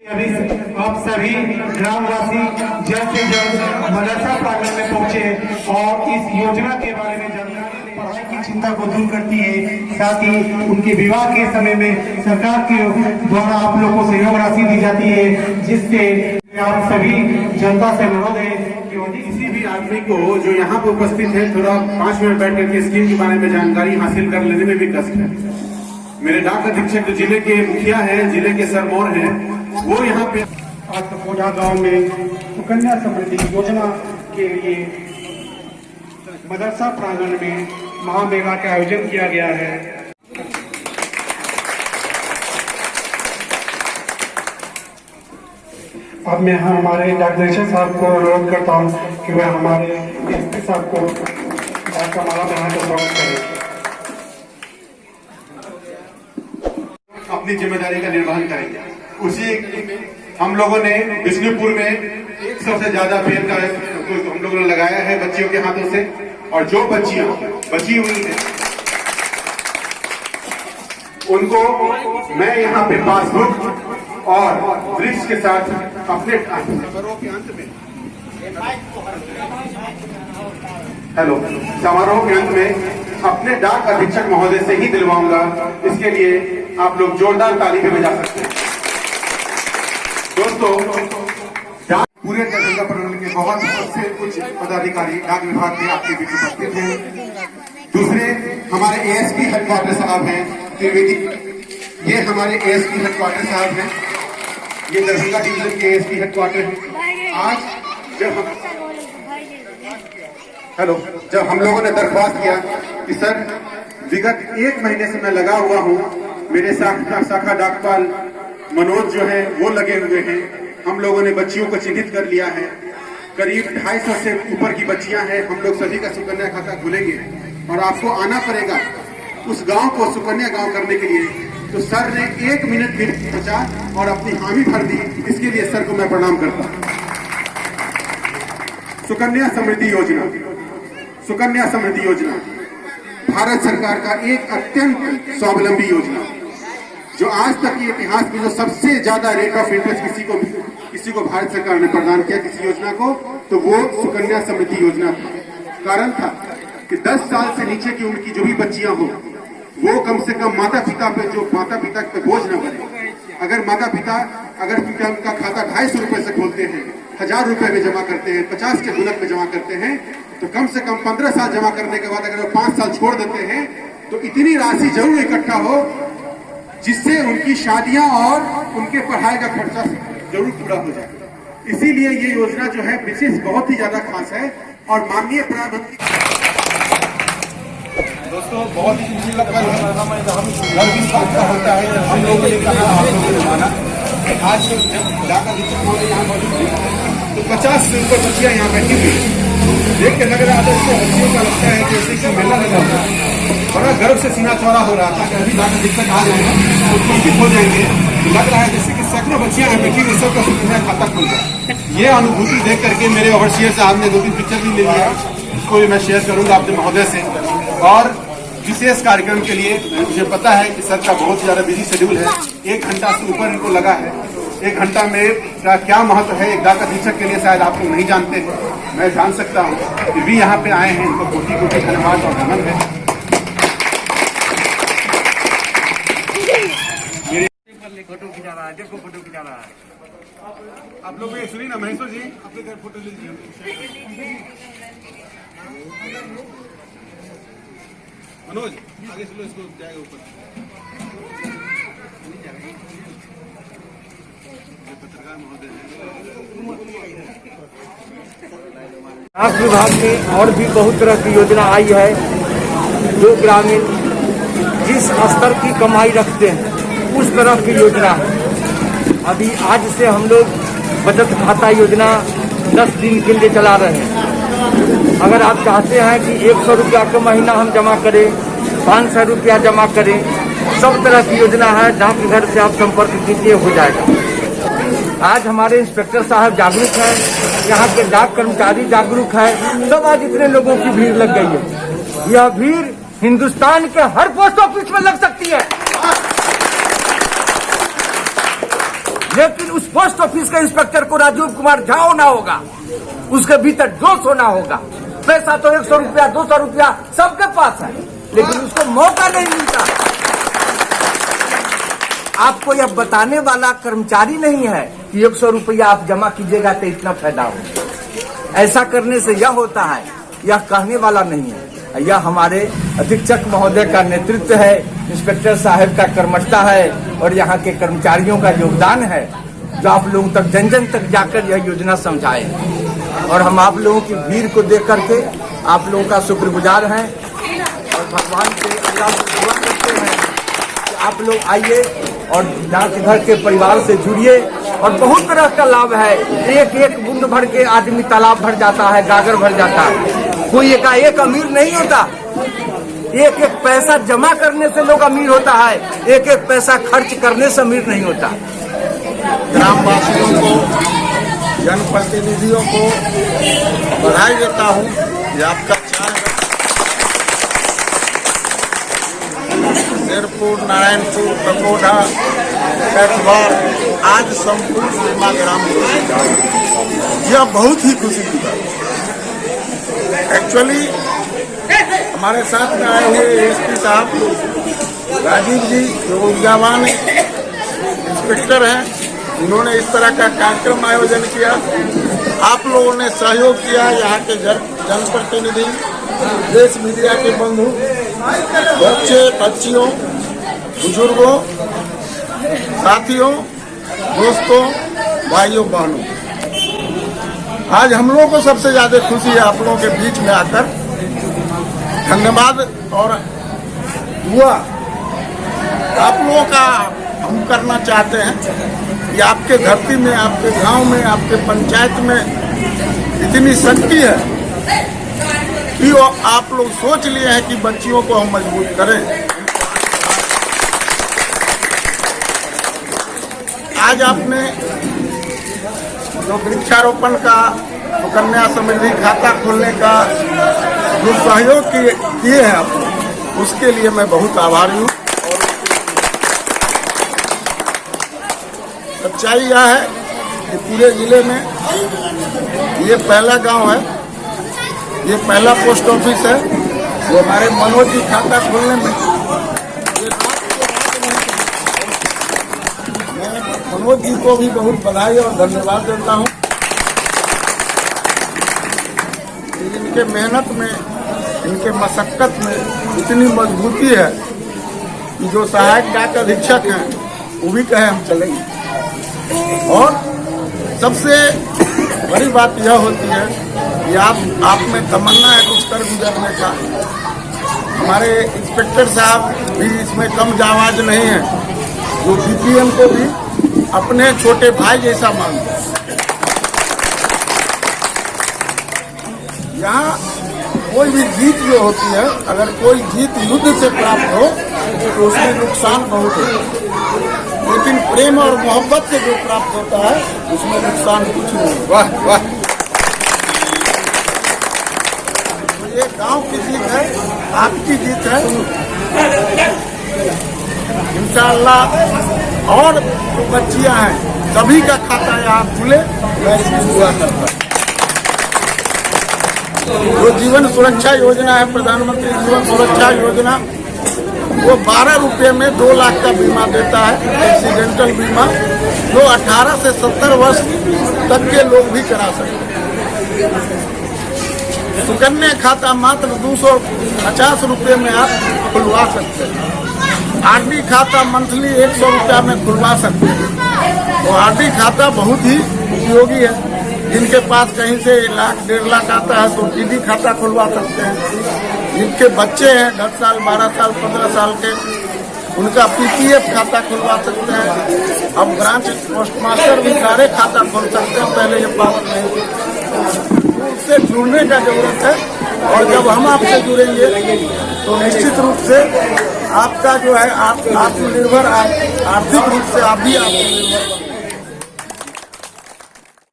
अभी आप सभी ग्रामवासी जल्द से जल्द मदरसा प्रांगण में पहुंचे और इस योजना के बारे में जानकारी, पढ़ाई की चिंता को दूर करती है। साथ ही उनके विवाह के समय में सरकार के द्वारा आप लोगों को सहयोग राशि दी जाती है, जिससे आप सभी जनता से अनुरोध है कि किसी भी आदमी को जो यहाँ पे उपस्थित है थोड़ा 5 मिनट बैठ करके स्कीम के बारे में जानकारी हासिल कर लेने में भी कष्ट है। मेरे डाक अधीक्षक जो जिले के मुखिया हैं, जिले के सरमौर हैं, वो यहाँ पे आज तपोजा गांव में सुकन्या समृद्धि योजना के लिए मदरसा प्रांगण में महामेला का आयोजन किया गया है। अब मैं हमारे डायरेक्टर साहब को अनुरोध करता हूँ कि वह हमारे एसपी साहब को का माला पहनाकर स्वागत करें। अपनी जिम्मेदारी का निर्वहन करेंगे। उसी हम लोगों ने विष्णुपुर में 100 से ज्यादा पेड़ का हम लोगों ने लगाया है बच्चियों के हाथों से, और जो बच्चियां बची हुई हैं उनको मैं यहाँ पे पासबुक और वृक्ष के साथ अपने समारोह के अंत में समारोह के अंत में अपने डाक अधीक्षक महोदय से ही दिलवाऊंगा। इसके लिए आप लोग जोरदार ताली भी बजा सकते हैं। दोस्तों, पूरे दरभंगा प्रमंडल के बहुत से कुछ पदाधिकारी डाक विभाग के आपके बीच उपस्थित हैं। दूसरे हमारे एएसपी हेडक्वार्टर साहब हैं त्रिवेदी, ये हमारे एएसपी हेडक्वार्टर साहब हैं, ये दरभंगा डिवीजन के एएसपी हेडक्वार्टर हैं। आज जब हम लोगों ने दरख्वास्त किया कि सर विगत 1 महीने से मैं लगा हुआ हूँ, मेरे शाखा डाकपाल मनोज जो है वो लगे हुए हैं, हम लोगों ने बच्चियों को चिन्हित कर लिया है, करीब 250 से ऊपर की बच्चियां हैं, हम लोग सभी का सुकन्या खाता खुलेंगे और आपको आना पड़ेगा उस गांव को सुकन्या गांव करने के लिए। तो सर ने 1 मिनट भी बचा और अपनी हामी भर दी, इसके लिए सर को मैं प्रणाम करता हूं। सुकन्या समृद्धि योजना, सुकन्या समृद्धि योजना भारत सरकार का एक अत्यंत स्वावलंबी योजना, जो आज तक के इतिहास में जो सबसे ज्यादा रेट ऑफ इंटरेस्ट किसी को भारत सरकार ने प्रदान किया किसी योजना को, तो वो सुकन्या समृद्धि योजना था। कारण था कि 10 साल से नीचे की उम्र की जो भी बच्चियां हो, वो कम से कम माता पिता पे बोझ न बने। अगर माता पिता उनका खाता 250 रुपए से खोलते हैं, 1000 रुपए में जमा करते हैं, 50 के गुणक में जमा करते हैं, तो कम से कम 15 साल जमा करने के बाद अगर वो 5 साल छोड़ देते हैं, तो इतनी राशि जरूर इकट्ठा हो जिससे उनकी शादियां और उनके पढ़ाई का खर्चा जरूर पूरा हो जाए। इसीलिए ये योजना जो है विशेष बहुत ही ज्यादा खास है। और माननीय प्रधानमंत्री दोस्तों, बहुत ही खुशी का पल है, गर्व इस बात का होता है जब हम लोगों ने कहा आप लोगों ने माना। आज जब डाक अधीक्षक महोदय यहाँ मौजूद थे तो 50 से ऊपर बच्चियां यहाँ बैठी हुई देख के लग रहा था, इससे बच्चियों का लगता है जैसे कि मेला लगा हुआ है। बड़ा गर्व से सीना चौड़ा हो रहा था कि अभी डाक अधीक्षक आ गए हैं तो पुष्टित हो जाएंगे। तो लग रहा है जैसे कि सैकड़ों बच्चियां हैं बैठी हुई, सबका सुकन्या खाता खुल जाए। ये अनुभूति देख करके मेरे ओवरसीयर साहब ने 2-3 पिक्चर भी ले लिया, इसको भी मैं शेयर करूंगा आपके महोदय से। और विशेष कार्यक्रम के लिए मुझे पता है कि सर का बहुत ज्यादा बिजी शेड्यूल है, 1 घंटा से ऊपर इनको लगा है। 1 घंटा में क्या महत्व है एक डाक अधीक्षक के लिए शायद आप लोग नहीं जानते हैं, मैं जान सकता हूँ। फिर भी यहाँ पे आए हैं, इनको कोटि-कोटि धन्यवाद और नमन है। फोटो खिंचा रहा है, देखो फोटो खिंचा रहा है। आप लोग ये सुनिए ना, महेश्वर जी अपने घर फोटो लीजिए। मनोज आगे चलो, इसको जाएगा ऊपर। पत्रकार महोदय डाक विभाग में और भी बहुत तरह की योजना आई है, जो ग्रामीण जिस स्तर की कमाई रखते हैं उस तरह की योजना है। अभी आज से हम लोग बचत खाता योजना 10 दिन के लिए चला रहे हैं। अगर आप चाहते हैं कि 100 रुपया का महीना हम जमा करें, 500 रुपया जमा करें, सब तरह की योजना है। डाकघर से आप संपर्क कीजिए, हो जाएगा। आज हमारे इंस्पेक्टर साहब जागरूक हैं, यहाँ के डाक कर्मचारी जागरूक है, सब आज इतने लोगों की भीड़ लग गई है। यह भीड़ हिंदुस्तान के हर पोस्ट ऑफिस में लग सकती है। लेकिन उस पोस्ट ऑफिस के इंस्पेक्टर को राजीव कुमार झा होना होगा, उसके भीतर जोश होना होगा। पैसा तो 100 रुपया 200 रुपया सबके पास है, लेकिन उसको मौका नहीं मिलता। आपको यह बताने वाला कर्मचारी नहीं है कि 100 रुपया आप जमा कीजिएगा तो इतना फायदा होगा। ऐसा करने से यह होता है, यह कहने वाला नहीं है। यह हमारे अधीक्षक महोदय का नेतृत्व है, इंस्पेक्टर साहब का कर्मठता है और यहाँ के कर्मचारियों का योगदान है, जो आप लोगों तक जन जन तक जाकर यह योजना समझाए। और हम आप लोगों की भीड़ को देख करके आप लोगों का शुक्रगुजार हैं और भगवान से अल्लाह से दुआ करते हैं कि आप लोग आइए और डाकघर के परिवार से जुड़िए। और बहुत तरह का लाभ है, एक एक बूंद भर के आदमी तालाब भर जाता है, गागर भर जाता है। कोई एकाएक अमीर नहीं होता, एक एक पैसा जमा करने से लोग अमीर होता है, एक एक पैसा खर्च करने से अमीर नहीं होता। ग्रामवासियों को, जनप्रतिनिधियों को बधाई देता हूँ कि आपका शेरपुर, नारायणपुर, ककोधा, कैथवार आज संपूर्ण सीमा ग्राम यह बहुत ही खुशी की बात। एक्चुअली हमारे साथ में आए हुए एसपी साहब राजीव जी जो ऊर्जावान इंस्पेक्टर हैं, उन्होंने इस तरह का कार्यक्रम आयोजन किया। आप लोगों ने सहयोग किया, यहाँ के जनप्रतिनिधि, देश मीडिया के बंधु, बच्चे बच्चियों, बुजुर्गों, साथियों, दोस्तों, भाइयों बहनों, आज हम लोगों को सबसे ज्यादा खुशी है आप लोगों के बीच में आकर। धन्यवाद और दुआ आप लोगों का हम करना चाहते हैं कि आपके धरती में, आपके गांव में, आपके पंचायत में इतनी शक्ति है कि आप लोग सोच लिए हैं कि बच्चियों को हम मजबूत करें। आज आपने जो वृक्षारोपण का, सुकन्या समृद्धि खाता खोलने का जो सहयोग किए हैं आप, उसके लिए मैं बहुत आभारी हूँ। सच्चाई यह है कि पूरे जिले में ये पहला गांव है, ये पहला पोस्ट ऑफिस है जो हमारे मनोज जी खाता खोलने में, मैं मनोज जी को भी बहुत बधाई और धन्यवाद देता हूँ। इनके मेहनत में, इनके मशक्कत में इतनी मजबूती है कि जो सहायक डाक अधीक्षक हैं वो भी कहे हम चलेंगे। और सबसे बड़ी बात यह होती है कि आप में तमन्ना है कुछ कर गुजरने का। हमारे इंस्पेक्टर साहब भी इसमें कम जावाज नहीं है, जो बीपीएम को भी अपने छोटे भाई जैसा मानते हैं। यहाँ कोई भी जीत जो होती है, अगर कोई जीत युद्ध से प्राप्त हो तो उसमें नुकसान बहुत है, लेकिन प्रेम और मोहब्बत से जो प्राप्त होता है उसमें नुकसान कुछ नहीं। वाह वाह, तो ये गांव की जीत है, आपकी जीत है। इंशाअल्लाह और जो बच्चियां हैं सभी का खाता यहाँ खुले, मैं इसकी दुआ करता हूँ। जो जीवन सुरक्षा योजना है, प्रधानमंत्री जीवन सुरक्षा योजना, वो 12 रुपये में 2 लाख का बीमा देता है, एक्सीडेंटल बीमा, जो 18 से 70 वर्ष तक के लोग भी करा सकते हैं। सुकन्या खाता मात्र 250 रुपये में आप खुलवा सकते हैं। आरडी खाता मंथली 100 रुपया में खुलवा सकते हैं। तो आरडी खाता बहुत ही उपयोगी है। जिनके पास कहीं से 1 लाख 1.5 लाख आता है तो टीडी खाता खुलवा सकते हैं। जिनके बच्चे हैं 10 साल 12 साल 15 साल के, उनका पीपीएफ खाता खुलवा सकते हैं। अब ब्रांच पोस्ट मास्टर भी सारे खाता खोल सकते हैं, पहले ये पावर नहीं थी। उससे जुड़ने का जरूरत है, और जब हम आपसे जुड़ेंगे तो निश्चित रूप से आपका जो है आत्मनिर्भर, आर्थिक रूप से आप भी आत्मनिर्भर